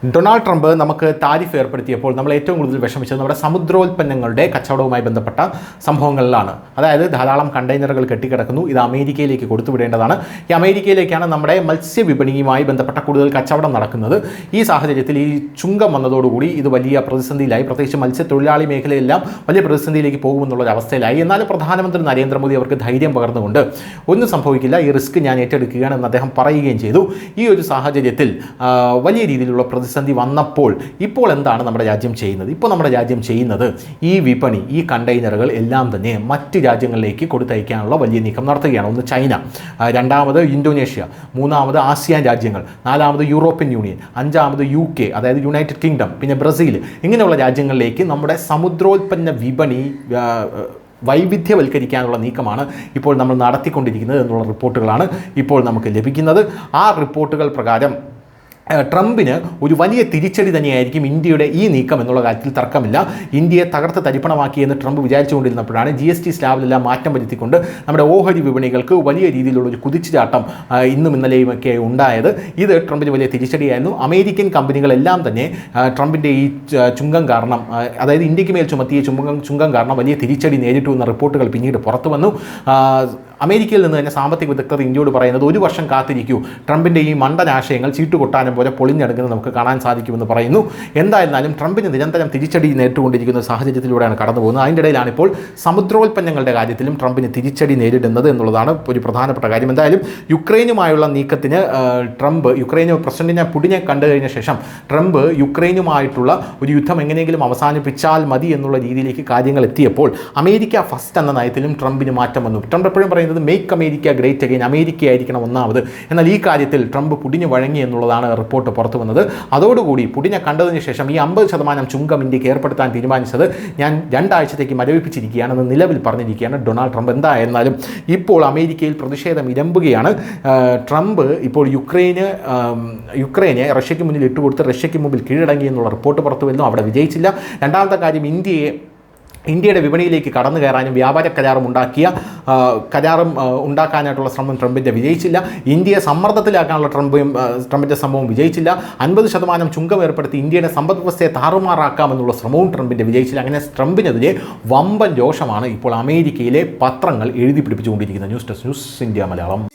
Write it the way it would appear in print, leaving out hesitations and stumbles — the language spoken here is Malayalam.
ഡൊണാൾഡ് ട്രംപ് നമുക്ക് താരിഫ് ഏർപ്പെടുത്തിയപ്പോൾ നമ്മൾ ഏറ്റവും കൂടുതൽ വിഷമിച്ചത് നമ്മുടെ സമുദ്രോൽപ്പന്നങ്ങളുടെ കച്ചവടവുമായി ബന്ധപ്പെട്ട സംഭവങ്ങളിലാണ്. അതായത് ധാരാളം കണ്ടെയ്നറുകൾ കെട്ടിക്കിടക്കുന്നു, ഇത് അമേരിക്കയിലേക്ക് കൊടുത്തുവിടേണ്ടതാണ്. ഈ അമേരിക്കയിലേക്കാണ് നമ്മുടെ മത്സ്യവിപണിയുമായി ബന്ധപ്പെട്ട കൂടുതൽ കച്ചവടം നടക്കുന്നത്. ഈ സാഹചര്യത്തിൽ ഈ ചുങ്കം വന്നതോടുകൂടി ഇത് വലിയ പ്രതിസന്ധിയിലായി. പ്രത്യേകിച്ച് മത്സ്യത്തൊഴിലാളി മേഖലയെല്ലാം വലിയ പ്രതിസന്ധിയിലേക്ക് പോകുമെന്നുള്ളൊരവസ്ഥയിലായി. എന്നാലും പ്രധാനമന്ത്രി നരേന്ദ്രമോദി അവർക്ക് ധൈര്യം പകർന്നുകൊണ്ട് ഒന്നും സംഭവിക്കില്ല, ഈ റിസ്ക് ഞാൻ ഏറ്റെടുക്കുകയാണെന്ന് അദ്ദേഹം പറയുകയും ചെയ്തു. ഈ ഒരു സാഹചര്യത്തിൽ വലിയ രീതിയിലുള്ള പ്രതിസന്ധി വന്നപ്പോൾ ഇപ്പോൾ എന്താണ് നമ്മുടെ രാജ്യം ചെയ്യുന്നത്? ഇപ്പോൾ നമ്മുടെ രാജ്യം ചെയ്യുന്നത് ഈ വിപണി, ഈ കണ്ടെയ്നറുകൾ എല്ലാം തന്നെ മറ്റ് രാജ്യങ്ങളിലേക്ക് കൊടുത്തയക്കാനുള്ള വലിയ നീക്കം നടത്തുകയാണ്. ഒന്ന് ചൈന, രണ്ടാമത് ഇന്തോനേഷ്യ, മൂന്നാമത് ആസിയാൻ രാജ്യങ്ങൾ, നാലാമത് യൂറോപ്യൻ യൂണിയൻ, അഞ്ചാമത് UK അതായത് യുണൈറ്റഡ് കിങ്ഡം, പിന്നെ ബ്രസീൽ, ഇങ്ങനെയുള്ള രാജ്യങ്ങളിലേക്ക് നമ്മുടെ സമുദ്രോൽപ്പന്ന വിപണി വൈവിധ്യവൽക്കരിക്കാനുള്ള നീക്കമാണ് ഇപ്പോൾ നമ്മൾ നടത്തിക്കൊണ്ടിരിക്കുന്നത് എന്നുള്ള റിപ്പോർട്ടുകളാണ് ഇപ്പോൾ നമുക്ക് ലഭിക്കുന്നത്. ആ റിപ്പോർട്ടുകൾ പ്രകാരം ട്രംപിന് ഒരു വലിയ തിരിച്ചടി തന്നെയായിരിക്കും ഇന്ത്യയുടെ ഈ നീക്കം എന്നുള്ള കാര്യത്തിൽ തർക്കമില്ല. ഇന്ത്യയെ തകർത്ത് തരിപ്പണമാക്കിയെന്ന് ട്രംപ് വിചാരിച്ചുകൊണ്ടിരുന്നപ്പോഴാണ് GST സ്ലാബിലെല്ലാം മാറ്റം വരുത്തിക്കൊണ്ട് നമ്മുടെ ഓഹരി വിപണികൾക്ക് വലിയ രീതിയിലുള്ള ഒരു കുതിച്ചുചാട്ടം ഇന്നും ഇന്നലെയുമൊക്കെ ഉണ്ടായത്. ഇത് ട്രംപിന് വലിയ തിരിച്ചടിയായിരുന്നു. അമേരിക്കൻ കമ്പനികളെല്ലാം തന്നെ ട്രംപിൻ്റെ ഈ ചുങ്കം കാരണം, അതായത് ഇന്ത്യക്ക് മേൽ ചുമത്തിയ ചുങ്കം കാരണം വലിയ തിരിച്ചടി നേരിട്ടു എന്ന റിപ്പോർട്ടുകൾ പിന്നീട് പുറത്തു വന്നു. അമേരിക്കയിൽ നിന്ന് തന്നെ സാമ്പത്തിക വിദഗ്ധർ ഇന്ത്യയോട് പറയുന്നത് 1 വർഷം കാത്തിരിക്കൂ, ട്രംപിൻ്റെ ഈ മണ്ടനാശയങ്ങൾ ചീട്ടുകൊട്ടാനും പോലെ പൊളിഞ്ഞെടുക്കുന്നത് നമുക്ക് കാണാൻ സാധിക്കുമെന്ന് പറയുന്നു. എന്തായിരുന്നാലും ട്രംപിന് നിരന്തരം തിരിച്ചടി നേരിട്ടുകൊണ്ടിരിക്കുന്ന സാഹചര്യത്തിലൂടെയാണ് കടന്നു പോകുന്നത്. അതിൻ്റെ ഇടയിലാണ് ഇപ്പോൾ സമുദ്രോൽപ്പന്നങ്ങളുടെ കാര്യത്തിലും ട്രംപിന് തിരിച്ചടി നേരിടുന്നത് എന്നുള്ളതാണ് ഒരു പ്രധാനപ്പെട്ട കാര്യം. എന്തായാലും യുക്രൈനുമായുള്ള നീക്കത്തിന് യുക്രൈന് പ്രസിഡന്റിനെ പുടിനെ കണ്ടു കഴിഞ്ഞ ശേഷം ട്രംപ് യുക്രൈനുമായിട്ടുള്ള ഒരു യുദ്ധം എങ്ങനെയെങ്കിലും അവസാനിപ്പിച്ചാൽ മതി എന്നുള്ള രീതിയിലേക്ക് കാര്യങ്ങൾ എത്തിയപ്പോൾ അമേരിക്ക ഫസ്റ്റ് എന്ന നയത്തിലും ട്രംപിന് മാറ്റം വന്നു. ട്രംപ് എപ്പോഴും പറയുന്നത് make America great again, America ആയിരിക്കണം ഒന്നാമത്. എന്നാൽ ഈ കാര്യത്തിൽ ട്രംപ് പുടിന് വഴങ്ങി എന്നുള്ളതാണ് റിപ്പോർട്ട് പുറത്തു വന്നത്. അതോടുകൂടി പുടിനെ കണ്ടതിന് ശേഷം ഈ 50% ചുങ്കം ഇന്ത്യക്ക് ഏർപ്പെടുത്താൻ തീരുമാനിച്ചത് ഞാൻ 2 ആഴ്ചത്തേക്ക് മരവിപ്പിച്ചിരിക്കുകയാണെന്ന് നിലവിൽ പറഞ്ഞിരിക്കുകയാണ് ഡൊണാൾഡ് ട്രംപ്. എന്തായിരുന്നാലും ഇപ്പോൾ അമേരിക്കയിൽ പ്രതിഷേധം ഇരമ്പുകയാണ്. ട്രംപ് ഇപ്പോൾ യുക്രൈനെ റഷ്യയ്ക്ക് മുന്നിൽ ഇട്ടുകൊടുത്ത് റഷ്യയ്ക്ക് മുമ്പിൽ കീഴടങ്ങി എന്നുള്ള റിപ്പോർട്ട് പുറത്തു വരുന്നു. അവിടെ വിജയിച്ചില്ല. രണ്ടാമത്തെ കാര്യം, ഇന്ത്യയുടെ വിപണിയിലേക്ക് കടന്നു കയറാനും വ്യാപാര കരാറും ഉണ്ടാക്കാനായിട്ടുള്ള ശ്രമം ട്രംപിൻ്റെ വിജയിച്ചില്ല. ഇന്ത്യയെ സമ്മർദ്ദത്തിലാക്കാനുള്ള ട്രംപിൻ്റെ ശ്രമവും വിജയിച്ചില്ല. 50% ചുങ്കം ഏർപ്പെടുത്തി ഇന്ത്യയുടെ സമ്പദ് വ്യവസ്ഥയെ താറുമാറാക്കാമെന്നുള്ള ശ്രമവും ട്രംപിൻ്റെ വിജയിച്ചില്ല. അങ്ങനെ ട്രംപിനെതിരെ വമ്പൻ രോഷമാണ് ഇപ്പോൾ അമേരിക്കയിലെ പത്രങ്ങൾ എഴുതി പിടിപ്പിച്ചുകൊണ്ടിരിക്കുന്നത്. News desk, news India Malayalam.